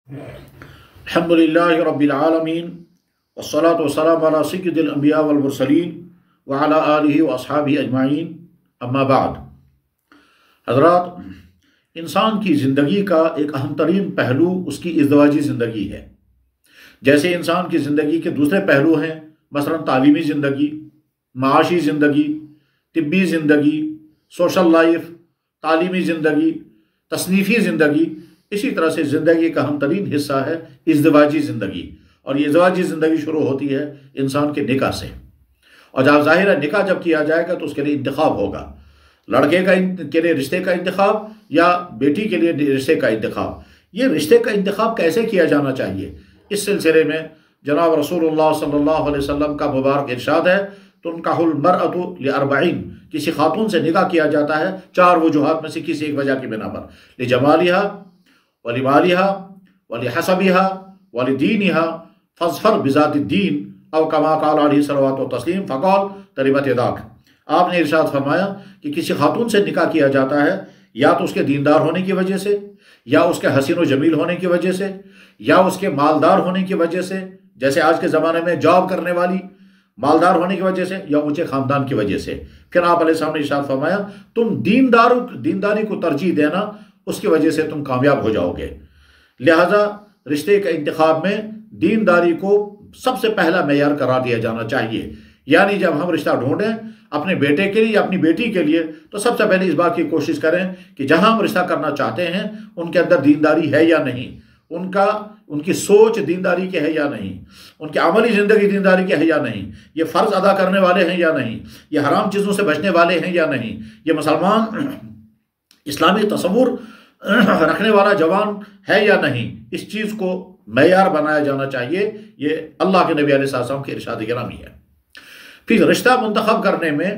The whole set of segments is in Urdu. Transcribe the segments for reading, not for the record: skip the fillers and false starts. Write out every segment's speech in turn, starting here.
الحمد للہ رب العالمین والصلاة والسلام علی سید الانبیاء والمرسلین وعلی آلہ واصحابہ اجمعین، اما بعد۔ حضرات، انسان کی زندگی کا ایک اہم ترین پہلو اس کی ازدواجی زندگی ہے۔ جیسے انسان کی زندگی کے دوسرے پہلو ہیں، مثلا تعلیمی زندگی، معاشی زندگی، طبی زندگی، سوشل لائف، تعلیمی زندگی، تصنیفی زندگی، اسی طرح سے زندگی کا اہم ترین حصہ ہے ازدواجی زندگی، اور یہ ازدواجی زندگی شروع ہوتی ہے انسان کے نکاح سے۔ اور جب ظاہر ہے نکاح جب کیا جائے گا تو اس کے لیے انتخاب ہوگا، لڑکے کے لیے رشتے کا انتخاب یا بیٹی کے لیے رشتے کا انتخاب۔ یہ رشتے کا انتخاب کیسے کیا جانا چاہیے، اس سلسلے میں جناب رسول اللہ صلی اللہ علیہ وسلم کا مبارک ارشاد ہے، تنکح المرأة لأربعین، کسی خاتون سے نکاح کیا جاتا ہے 4 وجوہات میں سے کسی ایک وجہ کی بنا پر، لجمالہا ولمالہا ولحسبہا ولدینہا فاظفر بذات الدین، او کما قال علیہ الصلوۃ والتسلیم فقال تربت یداک۔ آپ نے ارشاد فرمایا کہ کسی خاتون سے نکاح کیا جاتا ہے یا تو اس کے دیندار ہونے کی وجہ سے، یا اس کے حسین و جمیل ہونے کی وجہ سے، یا اس کے مالدار ہونے کی وجہ سے، جیسے آج کے زمانے میں جاب کرنے والی مالدار ہونے کی وجہ سے، یا اونچے خاندان کی وجہ سے۔ پھر آپ علیہ السلام نے ارشاد فرمایا تم دینداری کو ترجیح دینا، اس کی وجہ سے تم کامیاب ہو جاؤ گے۔ لہذا رشتے کا انتخاب میں دینداری کو سب سے پہلا معیار قرار دیا جانا چاہیے۔ یعنی جب ہم رشتہ ڈھونڈیں اپنے بیٹے کے لیے یا اپنی بیٹی کے لیے، تو سب سے پہلے اس بات کی کوشش کریں کہ جہاں ہم رشتہ کرنا چاہتے ہیں ان کے اندر دینداری ہے یا نہیں، ان کی سوچ دینداری کی ہے یا نہیں، ان کی عملی زندگی دینداری کی ہے یا نہیں، یہ فرض ادا کرنے والے ہیں یا نہیں، یہ حرام چیزوں سے بچنے والے ہیں یا نہیں، یہ مسلمان اسلامی تصور رکھنے والا جوان ہے یا نہیں۔ اس چیز کو معیار بنایا جانا چاہیے۔ یہ اللہ کے نبی علیہ السلام کے ارشاد گرامی ہے۔ پھر رشتہ منتخب کرنے میں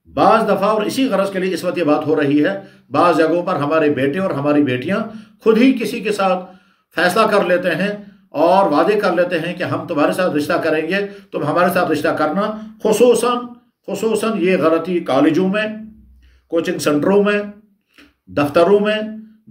بعض دفعہ، اور اسی غرض کے لیے اس وقت یہ بات ہو رہی ہے، بعض جگہوں پر ہمارے بیٹے اور ہماری بیٹیاں خود ہی کسی کے ساتھ فیصلہ کر لیتے ہیں اور وعدے کر لیتے ہیں کہ ہم تمہارے ساتھ رشتہ کریں گے، تم ہمارے ساتھ رشتہ کرنا۔ خصوصاً یہ غلطی کالجوں میں، کوچنگ سنٹروں میں، دفتروں میں،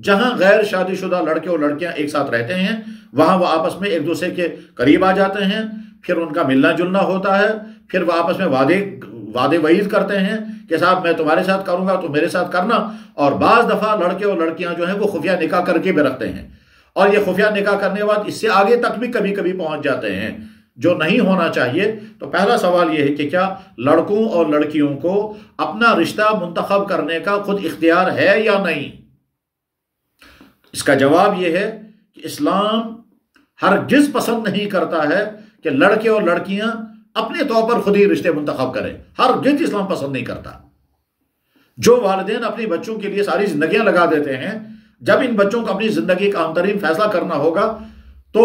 جہاں غیر شادی شدہ لڑکے اور لڑکیاں ایک ساتھ رہتے ہیں، وہاں وہ آپس میں ایک دوسرے کے قریب آ جاتے ہیں، پھر ان کا ملنا جلنا ہوتا ہے، پھر وہ آپس میں وعدے وعید کرتے ہیں کہ صاحب میں تمہارے ساتھ کروں گا تو میرے ساتھ کرنا۔ اور بعض دفعہ لڑکے اور لڑکیاں جو ہیں وہ خفیہ نکاح کر کے بھی رکھتے ہیں، اور یہ خفیہ نکاح کرنے کے بعد اس سے آگے تک بھی کبھی کبھی پہنچ جاتے ہیں، جو نہیں ہونا چاہیے۔ تو پہلا سوال یہ ہے کہ کیا لڑکوں اور لڑکیوں کو اپنا رشتہ منتخب کرنے کا خود اختیار ہے یا نہیں؟ اس کا جواب یہ ہے کہ اسلام ہرگز پسند نہیں کرتا ہے کہ لڑکے اور لڑکیاں اپنے طور پر خود ہی رشتے منتخب کریں، ہرگز اسلام پسند نہیں کرتا۔ جو والدین اپنی بچوں کے لیے ساری زندگیاں لگا دیتے ہیں، جب ان بچوں کو اپنی زندگی کا اہم ترین فیصلہ کرنا ہوگا تو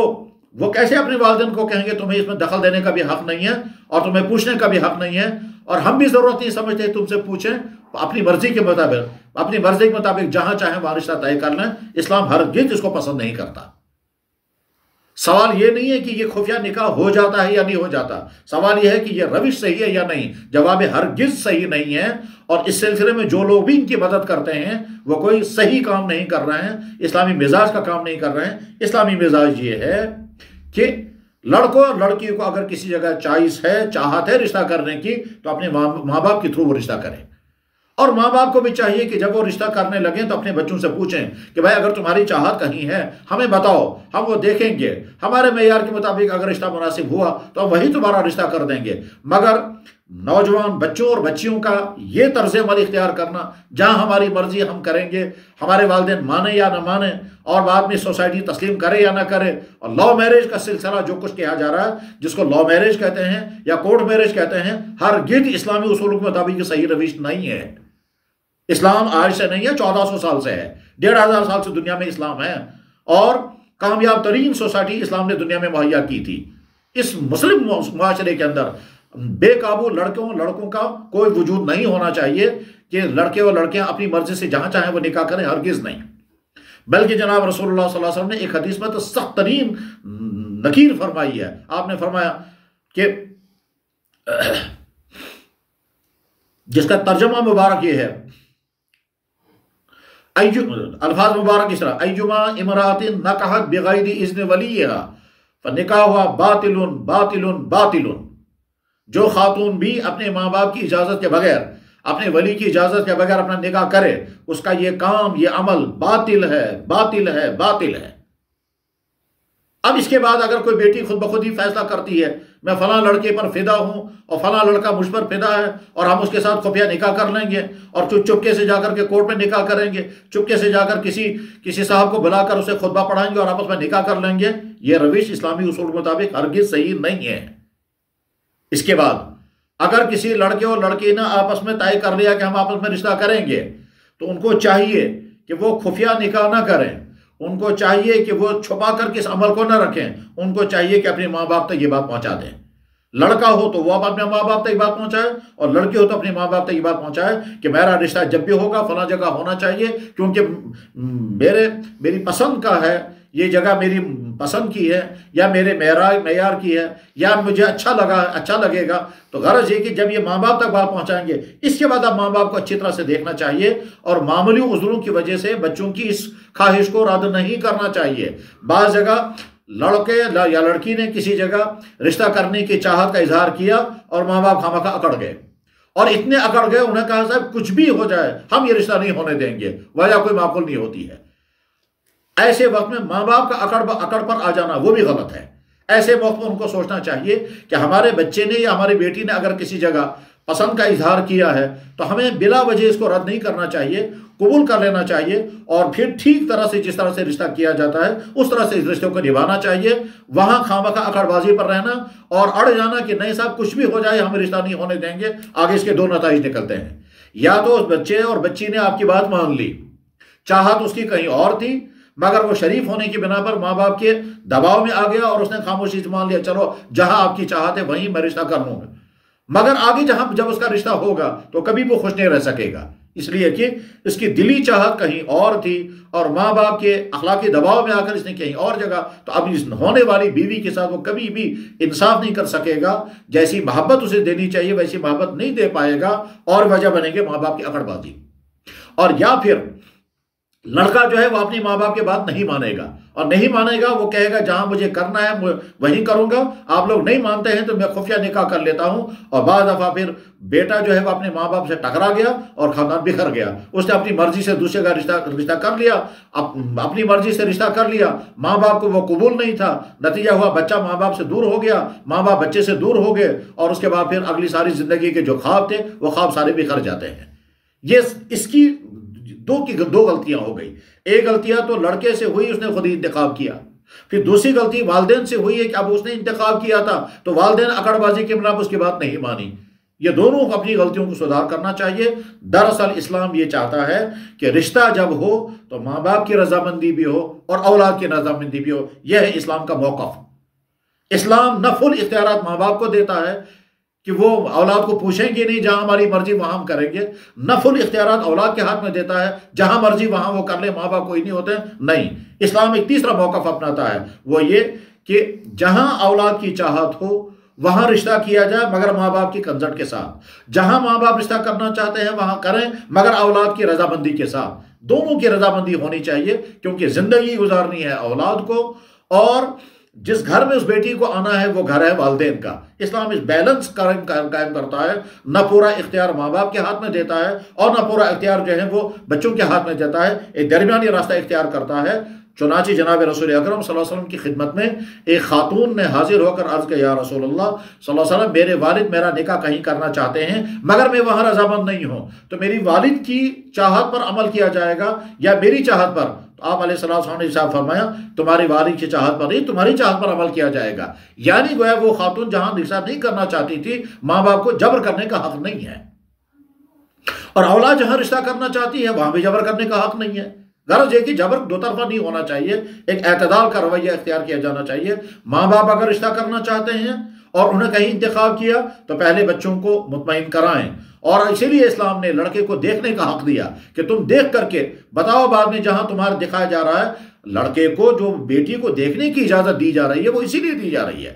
وہ کیسے اپنے والدین کو کہیں گے تمہیں اس میں دخل دینے کا بھی حق نہیں ہے اور تمہیں پوچھنے کا بھی حق نہیں ہے، اور ہم بھی ضرورت نہیں سمجھتے تم سے پوچھیں، اپنی مرضی کے مطابق جہاں چاہیں وہاں رشتہ طے کر لیں۔ اسلام ہرگز اس کو پسند نہیں کرتا۔ سوال یہ نہیں ہے کہ یہ خفیہ نکاح ہو جاتا ہے یا نہیں ہو جاتا، سوال یہ ہے کہ یہ روش صحیح ہے یا نہیں۔ جواب ہرگز صحیح نہیں ہے، اور اس سلسلے میں جو لوگ بھی ان کی مدد کرتے ہیں وہ کوئی صحیح کام نہیں کر رہے ہیں، اسلامی مزاج کا کام نہیں کر رہے ہیں۔ اسلامی مزاج یہ ہے کہ لڑکوں اور لڑکی کو اگر کسی جگہ چوائس ہے، چاہت ہے رشتہ کرنے کی، تو اپنے ماں باپ کے تھرو وہ رشتہ کریں۔ اور ماں باپ کو بھی چاہیے کہ جب وہ رشتہ کرنے لگیں تو اپنے بچوں سے پوچھیں کہ بھائی اگر تمہاری چاہت کہیں ہے ہمیں بتاؤ، ہم وہ دیکھیں گے، ہمارے معیار کے مطابق اگر رشتہ مناسب ہوا تو ہم وہی تمہارا رشتہ کر دیں گے۔ مگر نوجوان بچوں اور بچیوں کا یہ طرز عمل اختیار کرنا جہاں ہماری مرضی ہم کریں گے، ہمارے والدین مانیں یا نہ مانیں، اور بعد میں سوسائٹی تسلیم کرے یا نہ کرے، اور لا میرج کا سلسلہ جو کچھ کیا جا رہا ہے، جس کو لا میرج کہتے ہیں یا کورٹ میرج کہتے ہیں، ہرگز اسلامی اصولوں کے مطابق یہ صحیح روش نہیں ہے۔ اسلام آج سے نہیں ہے، 1400 سال سے ہے، 1500 سال سے دنیا میں اسلام ہے، اور کامیاب ترین سوسائٹی اسلام نے دنیا میں مہیا کی تھی۔ اس مسلم معاشرے کے اندر بے قابو لڑکوں کا کوئی وجود نہیں ہونا چاہیے کہ لڑکے اور لڑکیاں اپنی مرضی سے جہاں چاہیں وہ نکاح کریں، ہرگز نہیں۔ بلکہ جناب رسول اللہ صلی اللہ علیہ وسلم نے ایک حدیث میں تو سخت ترین نکیر فرمائی ہے۔ آپ نے فرمایا کہ جس کا ترجمہ مبارک یہ ہے، الفاظ مبارک اس طرح ایما امرات نکحت بغیر اذن ولیہا فنکاحها باطل باطل باطل، جو خاتون بھی اپنے ماں باپ کی اجازت کے بغیر، اپنے ولی کی اجازت کے بغیر اپنا نکاح کرے، اس کا یہ کام، یہ عمل باطل ہے باطل ہے باطل ہے۔ اب اس کے بعد اگر کوئی بیٹی خود بخود ہی فیصلہ کرتی ہے میں فلاں لڑکے پر فدا ہوں اور فلاں لڑکا مجھ پر فدا ہے اور ہم اس کے ساتھ خفیہ نکاح کر لیں گے اور چپکے سے جا کر کے کورٹ میں نکاح کریں گے، چپکے سے جا کر کسی صاحب کو بلا کر اسے خطبہ پڑھائیں گے اور آپس میں نکاح کر لیں گے، یہ روش اسلامی اصول کے مطابق ہرگز صحیح نہیں ہے۔ اس کے بعد اگر کسی لڑکے اور لڑکی نے آپس میں طے کر لیا کہ ہم آپس میں رشتہ کریں گے تو ان کو چاہیے کہ وہ خفیہ نکاح نہ کریں، ان کو چاہیے کہ وہ چھپا کر کس عمل کو نہ رکھیں، ان کو چاہیے کہ اپنے ماں باپ تک یہ بات پہنچا دیں۔ لڑکا ہو تو وہ اپنے ماں باپ تک یہ بات پہنچائے اور لڑکی ہو تو اپنے ماں باپ تک یہ بات پہنچائے کہ میرا رشتہ جب بھی ہوگا فلاں جگہ ہونا چاہیے، کیونکہ میری پسند کا ہے، یہ جگہ میری پسند کی ہے یا میرے معیار کی ہے یا مجھے اچھا لگے گا۔ تو غرض یہ کہ جب یہ ماں باپ تک بات پہنچائیں گے، اس کے بعد اب ماں باپ کو اچھی طرح سے دیکھنا چاہیے اور معمولی عذروں کی وجہ سے بچوں کی اس خواہش کو رد نہیں کرنا چاہیے۔ بعض جگہ لڑکے یا لڑکی نے کسی جگہ رشتہ کرنے کی چاہت کا اظہار کیا اور ماں باپ خواہ اکڑ گئے، اور اتنے اکڑ گئے انہیں کہا صاحب کچھ بھی ہو جائے ہم یہ رشتہ نہیں ہونے دیں گے، وجہ کوئی معقول نہیں ہوتی ہے۔ ایسے وقت میں ماں باپ کا اکڑ پر آ جانا وہ بھی غلط ہے۔ ایسے وقت میں ان کو سوچنا چاہیے کہ ہمارے بچے نے یا ہماری بیٹی نے اگر کسی جگہ پسند کا اظہار کیا ہے تو ہمیں بلا وجہ اس کو رد نہیں کرنا چاہیے، قبول کر لینا چاہیے اور پھر ٹھیک طرح سے جس طرح سے رشتہ کیا جاتا ہے اس طرح سے اس رشتے کو نبھانا چاہیے۔ وہاں خامخواہ اکڑ بازی پر رہنا اور اڑ جانا کہ نہیں صاحب کچھ بھی ہو جائے ہم رشتہ نہیں ہونے دیں گے، آگے اس کے دو نتائج نکلتے ہیں۔ یا تو اس بچے اور بچی نے آپ کی بات مان لی، چاہت اس کی کہیں اور تھی مگر وہ شریف ہونے کی بنا پر ماں باپ کے دباؤ میں آ گیا اور اس نے خاموشی سے مان لیا چلو جہاں آپ کی چاہت ہے وہیں میں رشتہ کر لوں گا، مگر آگے جب اس کا رشتہ ہوگا تو کبھی وہ خوش نہیں رہ سکے گا، اس لیے کہ اس کی دلی چاہت کہیں اور تھی اور ماں باپ کے اخلاقی دباؤ میں آ کر اس نے کہیں اور جگہ، تو اب اس ہونے والی بیوی کے ساتھ وہ کبھی بھی انصاف نہیں کر سکے گا، جیسی محبت اسے دینی چاہیے ویسی محبت نہیں دے پائے گا اور وجہ بنے گے ماں باپ کی اکڑ بازی۔ اور یا پھر لڑکا جو ہے وہ اپنی ماں باپ کی بات نہیں مانے گا اور نہیں مانے گا، وہ کہے گا جہاں مجھے کرنا ہے وہیں کروں گا، آپ لوگ نہیں مانتے ہیں تو میں خفیہ نکاح کر لیتا ہوں، اور بعض دفعہ پھر بیٹا جو ہے وہ اپنے ماں باپ سے ٹکرا گیا اور خاندان بکھر گیا، اس نے اپنی مرضی سے دوسرے کا رشتہ کر لیا، اپنی مرضی سے رشتہ کر لیا، ماں باپ کو وہ قبول نہیں تھا، نتیجہ ہوا بچہ ماں باپ سے دور ہو گیا، ماں باپ بچے سے دور ہو گئے اور اس کے بعد پھر اگلی ساری زندگی کے جو خواب تھے وہ خواب سارے بکھر جاتے ہیں۔ یہ اس کی دو غلطیاں ہو گئی۔ ایک غلطیاں تو لڑکے سے ہوئی، اس نے خود ہی انتخاب کیا، پھر دوسری غلطی والدین سے ہوئی ہے کہ اب اس نے انتخاب کیا تھا تو والدین اکڑ بازی کے بنا پر اس کی بات نہیں مانی۔ یہ دونوں اپنی غلطیوں کو سدھار کرنا چاہیے۔ دراصل اسلام یہ چاہتا ہے کہ رشتہ جب ہو تو ماں باپ کی رضامندی بھی ہو اور اولاد کی رضامندی بھی ہو، یہ ہے اسلام کا موقف۔ اسلام نہ فل اختیارات ماں باپ کو دیتا ہے کہ وہ اولاد کو پوچھیں گے نہیں، جہاں ہماری مرضی وہاں ہم کریں گے، نہ فل اختیارات اولاد کے ہاتھ میں دیتا ہے جہاں مرضی وہاں وہ کر لے، ماں باپ کوئی نہیں ہوتے، نہیں۔ اسلام ایک تیسرا موقف اپناتا ہے، وہ یہ کہ جہاں اولاد کی چاہت ہو وہاں رشتہ کیا جائے مگر ماں باپ کی کنسنٹ کے ساتھ، جہاں ماں باپ رشتہ کرنا چاہتے ہیں وہاں کریں مگر اولاد کی رضامندی کے ساتھ، دونوں کی رضامندی ہونی چاہیے، کیونکہ زندگی گزارنی ہے اولاد کو اور جس گھر میں اس بیٹی کو آنا ہے وہ گھر ہے والدین کا۔ اسلام اس بیلنس قائم کرتا ہے، نہ پورا اختیار ماں باپ کے ہاتھ میں دیتا ہے اور نہ پورا اختیار جو ہے وہ بچوں کے ہاتھ میں دیتا ہے، ایک درمیانی راستہ اختیار کرتا ہے۔ چنانچہ جناب رسول اکرم صلی اللہ علیہ وسلم کی خدمت میں ایک خاتون نے حاضر ہو کر عرض کیا، یا رسول اللہ صلی اللہ علیہ وسلم، میرے والد میرا نکاح کہیں کرنا چاہتے ہیں مگر میں وہاں رضامند نہیں ہوں، تو میری والد کی چاہت پر عمل کیا جائے گا یا میری چاہت پر؟ تو آپ علیہ السلام نے فرمایا تمہاری والد کی چاہت پر نہیں، تمہاری چاہت پر عمل کیا جائے گا۔ یعنی گویا وہ خاتون جہاں رشتہ نہیں کرنا چاہتی تھی، ماں باپ کو جبر کرنے کا حق نہیں ہے، اور اولاد جہاں رشتہ کرنا چاہتی ہے وہاں بھی جبر کرنے کا حق نہیں ہے۔ غرض یہ کہ جبر دو طرفہ نہیں ہونا چاہیے، ایک اعتدال کا رویہ اختیار کیا جانا چاہیے۔ ماں باپ اگر رشتہ کرنا چاہتے ہیں اور انہیں کہیں انتخاب کیا تو پہلے بچوں کو مطمئن کرائیں، اور اسی لیے اسلام نے لڑکے کو دیکھنے کا حق دیا کہ تم دیکھ کر کے بتاؤ بعد میں جہاں تمہارا دکھایا جا رہا ہے۔ لڑکے کو جو بیٹی کو دیکھنے کی اجازت دی جا رہی ہے وہ اسی لیے دی جا رہی ہے،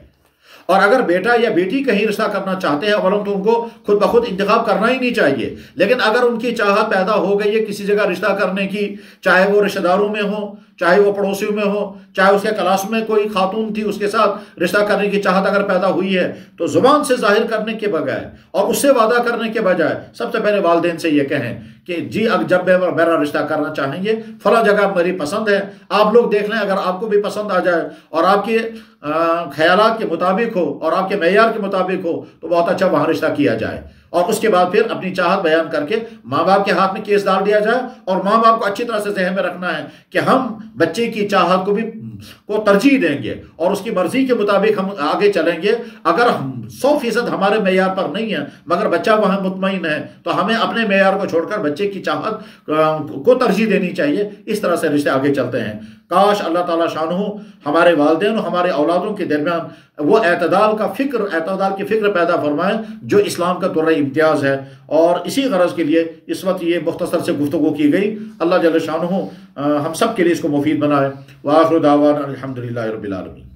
اور اگر بیٹا یا بیٹی کہیں رشتہ کرنا چاہتے ہیں اولم تو ان کو خود بخود انتخاب کرنا ہی نہیں چاہیے، لیکن اگر ان کی چاہت پیدا ہو گئی ہے کسی جگہ رشتہ کرنے کی، چاہے وہ رشتہ داروں میں ہو، چاہے وہ پڑوسیوں میں ہو، چاہے اس کے کلاس میں کوئی خاتون تھی اس کے ساتھ رشتہ کرنے کی چاہت اگر پیدا ہوئی ہے، تو زبان سے ظاہر کرنے کے بجائے اور اس سے وعدہ کرنے کے بجائے سب سے پہلے والدین سے یہ کہیں کہ جی جب میرا رشتہ کرنا چاہیں گے فلاں جگہ میری پسند ہے، آپ لوگ دیکھ لیں، اگر آپ کو بھی پسند آ جائے اور آپ کے خیالات کے مطابق ہو اور آپ کے معیار کے مطابق ہو تو بہت اچھا وہاں رشتہ کیا جائے، اور اس کے بعد پھر اپنی چاہت بیان کر کے ماں باپ کے ہاتھ میں کیس ڈال دیا جائے، اور ماں باپ کو اچھی طرح سے ذہن میں رکھنا ہے کہ ہم بچے کی چاہت کو ترجیح دیں گے اور اس کی مرضی کے مطابق ہم آگے چلیں گے۔ اگر 100% ہمارے معیار پر نہیں ہے مگر بچہ وہاں مطمئن ہے تو ہمیں اپنے معیار کو چھوڑ کر بچے کی چاہت کو ترجیح دینی چاہیے۔ اس طرح سے رشتے آگے چلتے ہیں۔ کاش اللہ تعالیٰ شانہ ہمارے والدین اور ہمارے اولادوں کے درمیان وہ اعتدال کی فکر پیدا فرمائیں جو اسلام کا درہ امتیاز ہے، اور اسی غرض کے لیے اس وقت یہ مختصر سے گفتگو کی گئی۔ اللہ جل شانہ ہم سب کے لیے اس کو مفید بنائے۔ وآخر دعوانا الحمدللہ رب العالمین۔